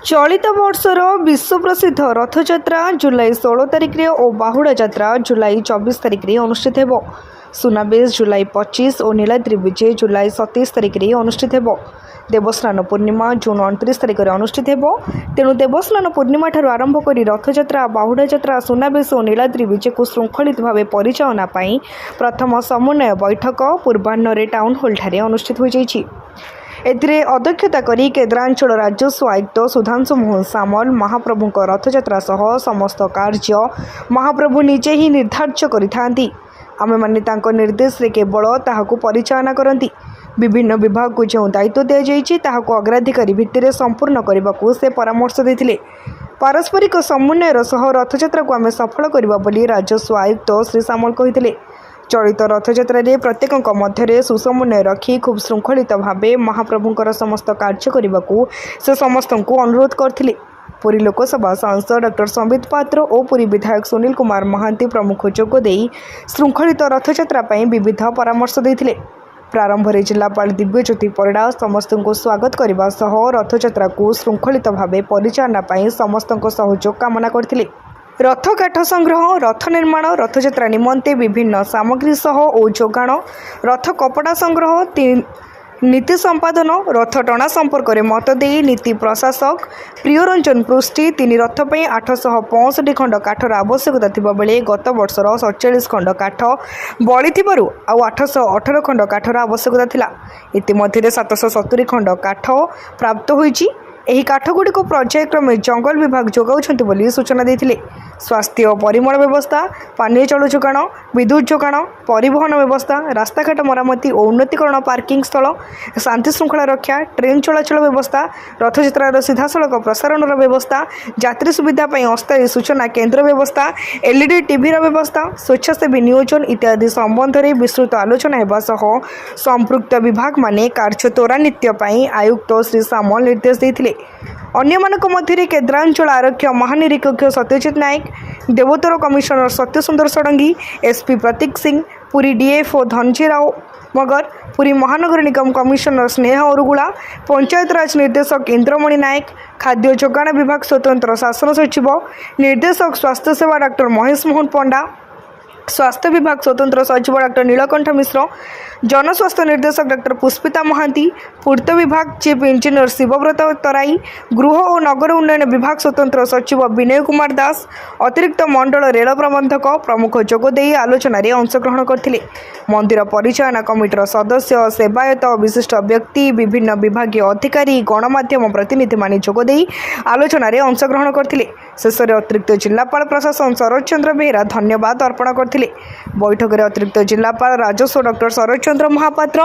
चलित वर्षर विश्व प्रसिद्ध रथयात्रा जुलाई 16 तारिख रे और बाहुड़ा यात्रा जुलाई 24 तारिख रे अनुष्ठित हेबो। सुनाबेश जुलाई 25 और नीलाद्रि विजय जुलाई 27 तारिख रे अनुष्ठित हेबो। देवस्नान पूर्णिमा जून 29 तारिख रे अनुष्ठित हेबो। तेणु देवस्नान पूर्णिमा ठारू आरंभ करी रथयात्रा बाहुड़ा यात्रा सुनाबेश और नीलाद्रि विजय को श्रृंखलित भाव परिचालना पाई प्रथम समन्वय बैठक पूर्वाह्न टाउन हॉल ठारे अनुष्ठित हो जाइछि। एथिरे अध्यक्षता करी केन्द्रांचल राजस्व आयुक्त सुधांशु मोहन सामल महाप्रभु रथयात्रा सह समस्त कार्य महाप्रभु निजे ही निर्धारण करिथांती। आमे माने तांको निर्देश रे केवल ताहाकु परिचालना करंती। विभिन्न विभाग को जो दायित्व दिया जाइछि ताहाकु अग्राधिकारी भित्तिरे संपूर्ण करबाकू से परामर्श देथिले। पारस्परिक समन्वयर सह रथयात्रा को आमे सफल करबा बोली राजस्व आयुक्त श्री सामल कहिथिले। चलित रथयात्रा प्रत्येक मध्य सुसमन्वय रखी खूब श्रृंखलित भाव महाप्रभुंकर समस्त कार्य करने को से समस्त को अनुरोध करथिले। पुरी लोकसभा सांसद डॉ संबित पात्र और पुरी विधायक सुनील कुमार महांती प्रमुख जोगदे श्रृंखलित रथयात्रा विविध परामर्श देथिले। प्रारंभ में जिलापाल दिव्यज्योति परिड़ा समस्त को स्वागत करने सह रथयात्रा को श्रृंखलित भाव परिचालना समस्त सहयोग कामना करथिले। रथ काठ संग्रह रथ निर्माण रथयात्रा निमंते विभिन्न सामग्री सह और जोगाण रथ कपड़ा संग्रह नीति संपादन रथ टणा संपर्क में मत दे नीति प्रशासक प्रियरंजन पृष्टि 3 रथ पर 865 खंड काठर आवश्यकता थिबा बेले गत वर्षर 47 खंड काठ बड़ी थिबारु आ 818 खंड काठर आवश्यकता थिला। इतिमध्ये 770 खंड काठ प्राप्त होईची। एही काठगुड़िक पर्यायक्रमे जंगल विभाग जोगाउछन्ति बोली सूचना देथिले। स्वास्थ्य और परिमल व्यवस्था पानीय जल जोगाण विद्युत जोगाण परिवहन व्यवस्था रास्ताघाट मरामती और उन्नतीकरण पार्किंग स्थल शांति श्रृंखला रक्षा ट्रेन चलाचल व्यवस्था रथयात्रार सीधासलख प्रसारण व्यवस्था यात्री सुविधा अस्थायी सूचना केन्द्र व्यवस्था एलईडी टीवी व्यवस्था स्वेच्छासेवी नियोजन इत्यादि संबंध में विस्तृत आलोचना होगा सह संपृक्त विभाग माने कार्य त्वरान्वित आयुक्त श्री सामल निर्देश देथिले। अन्यमानक मध्य केन्द्रांचल आरक्ष महानिरीक्षक सत्यजित नायक देवोत्तर कमिशनर सत्य सुंदर षडंगी एसपी प्रतीक सिंह पुरी डीएफओ धनजी राव मगर पुरी महानगर निगम कमिशनर स्नेह अरुगुला पंचायतराज निर्देशक इंद्रमणि नायक खाद्य जोगाण विभाग स्वतंत्र शासन सचिव निर्देशक स्वास्थ्य सेवा डॉक्टर महेश मोहन पंडा स्वास्थ्य विभाग स्वतंत्र सचिव डॉक्टर नीलकंठ मिश्र जनस्वास्थ्य निर्देशक डॉक्टर पुष्पिता महांती पूर्त विभाग चीफ इंजीनियर शिवव्रत तराई गृह और नगर उन्नयन विभाग स्वतंत्र सचिव विनय कुमार दास अतिरिक्त मंडल रेल प्रबंधक प्रमुख जोगदे आलोचन अंशग्रहण करथिले। मंदिर परिचालना कमिटीर सदस्य सेवायत विशिष्ट व्यक्ति विभिन्न विभागीय अधिकारी गणमाध्यम प्रतिनिधि माने जोगदे आलोचन अंशग्रहण करथिले। शेष में अतिरिक्त जिलापाल प्रशासन शरद चंद्र बेहेरा धन्यवाद अर्पण करथिले। बैठक में अतिरिक्त जिलापाल राजस्व डॉक्टर शरद चंद्र महापात्र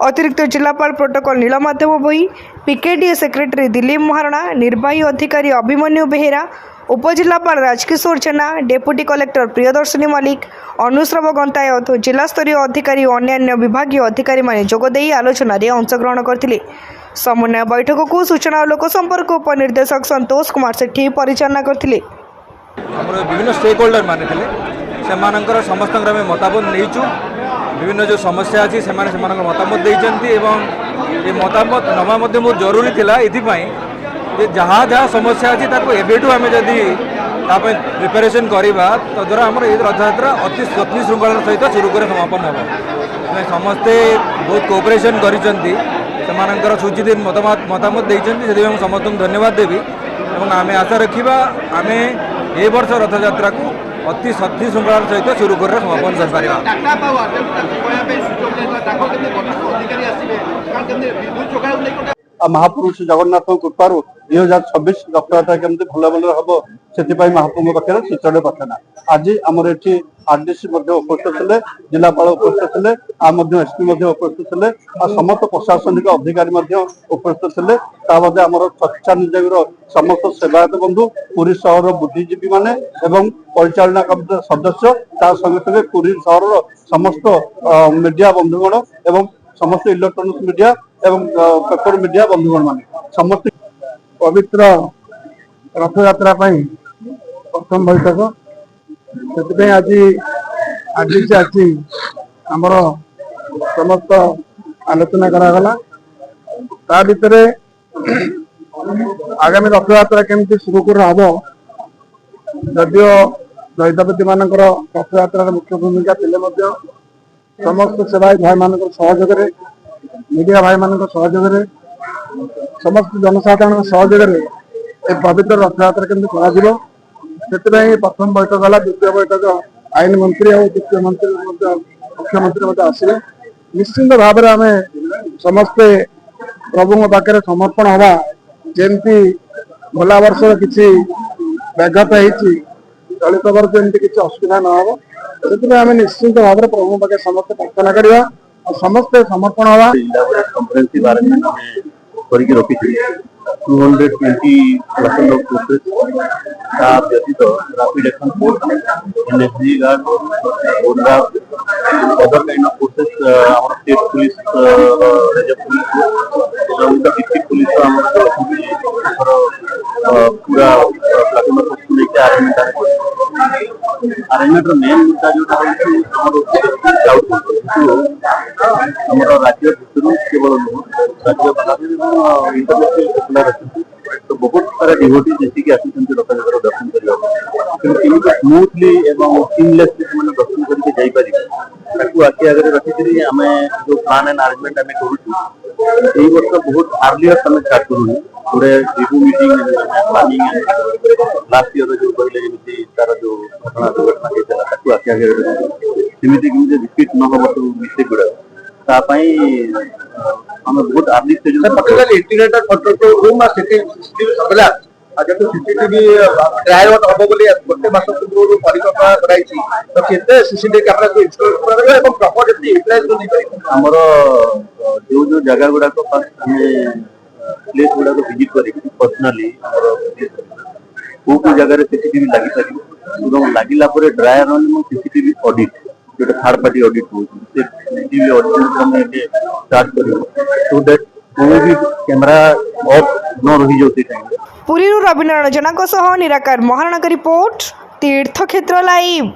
अतिरिक्त जिलापाल प्रोटोकॉल नीलमाधव भोई पीकेडीए सेक्रेटरी दिलीप महारणा निर्वाही अधिकारी अभिमन्यु बेहेरा उपजिलापाल राजकिशोर जेना डेप्यूटी कलेक्टर प्रियदर्शिनी मल्लिक अनुश्रव गंतायत जिला स्तरीय अधिकारी और अन्य विभागीय अधिकारी माने जोगदे आलोचन अंशग्रहण करथिले। समन्वय बैठक को सूचना और लोक संपर्क उपनिर्देशक संतोष कुमार सेठी परिचालना करथिले। विभिन्न स्टेक होल्डर माने से समस्त मतामत नहीं विभिन्न जो समस्या अच्छी से मतामत देते ये मतामत नवा बहुत जरूरी थिला इथिपाई जे जहाँ जहाँ समस्या अच्छी एवं आम जदि प्रिपेरेसन करवा तो द्वारा आम रथयात्रा अति स्वप्नी श्रृंखला सहित सुरुकर समापन हम समस्ते बहुत कोऑपरेशन कर सूचित मतामत देते से समस्त धन्यवाद देवी और आम आशा रखा आम ए वर्ष रथयात्रा को अति शक्ति श्रृंखला सहित सुरु कर समापन कर महापुरुष जगन्नाथ कृपार 2026 रथयात्रा केमती भल भल हम से महाप्रभु पाखे शीतल प्रार्थना। आज आमर ये आरडीसी उपस्थित थे जिलापाल उपस्थित थे एसपी उपस्थित थे समस्त प्रशासनिक अधिकारी उपस्थित थे आम चर्चा नियोजक समस्त सेवायत बंधु पुरी सहर बुद्धिजीवी माने एवं परिचालना कमिटी सदस्य संगे संगे पुरी सहर समस्त मीडिया बंधुगण एवं समस्त इलेक्ट्रोनिक्स मीडिया एवं पेपर मीडिया बंधुगण माने समस्त पवित्र रथयात्रा प्रथम बैठक से आज आरडीसी आसी आमर समस्त आलोचना करागला ता भितर आगामी रथयात्रा केमती सुरुखुर हम जदिव दैदपति मान रथयात्रा मुख्य भूमिका थे समस्त सेवायत भाई मान सहयोग मीडिया भाई मान सहयोग समस्त जनसाधारण सहयोग पवित्र रथयात्रा केमती कर प्रथम बैठक है द्वितीय बैठक आईन मंत्री और द्वितीय मंत्री मुख्यमंत्री आसवे निश्चिंत भाव में आम समस्ते प्रभु पाखे समर्पण हवा जमती भला वर्ष किसी व्याघात होती चलित वर्ष जमी किसी असुविधा न हो से आम निश्चिंत भाव में प्रभु पाखे समस्त प्रार्थना करवा और समस्ते समर्पण हवा रखी 220% of forces व्यतीत rapid action force NSG guard board other kind of forces our state police reserve police district police पूरा प्लाटून फोर्स को लेकर अरेंजमेंट मेन मुद्दा जो हमारा राज्य भितर केवल राज्य इंटरनेशनल तो बहुत सारा डिवोटी जैसे कि आसुच्च रथयात्रा दर्शन करने स्मूथली एवं सीमलेसली से दर्शन करके जापर आखि आगे रखी आम जो प्लान एंड अरेंजमेंट आम करुँ वर्ष बहुत आर्लियर आम स्टार्ट करूँ गोटे review meeting planning last year जो कहले तार जो घटना दुर्घटना होता आखि आगे सेमती रिपीट न हम सब मिस्टेक गुड़ा हम बहुत early stage integrated control room CCTV surveillance जब सीसीटीवी ट्रायल हम बोली गोटे मास पूर्व परिकल्पना कराई तो केते सीसीटीवी कैमेरा को इंस्टॉल करा एवं प्रॉपर यूटिलाइज नहीं करी हमर जो जगह गुडा को प्लेस गुडा को विजिट करी पर्सनली को जगह रे सीसीटीवी लागि पारिबो एवं लागिला परे ड्राई रन में सीसीटीवी ऑडिट जो थर्ड पार्टी ऑडिट हो सीसीटीवी ऑडिट हम स्टार्ट करियो सो दैट कोई भी कैमरा ऑफ न रही जोती टाइम पुरी रविनारायण जनक निराकार महाराणा का रिपोर्ट तीर्थक्षेत्र लाइव।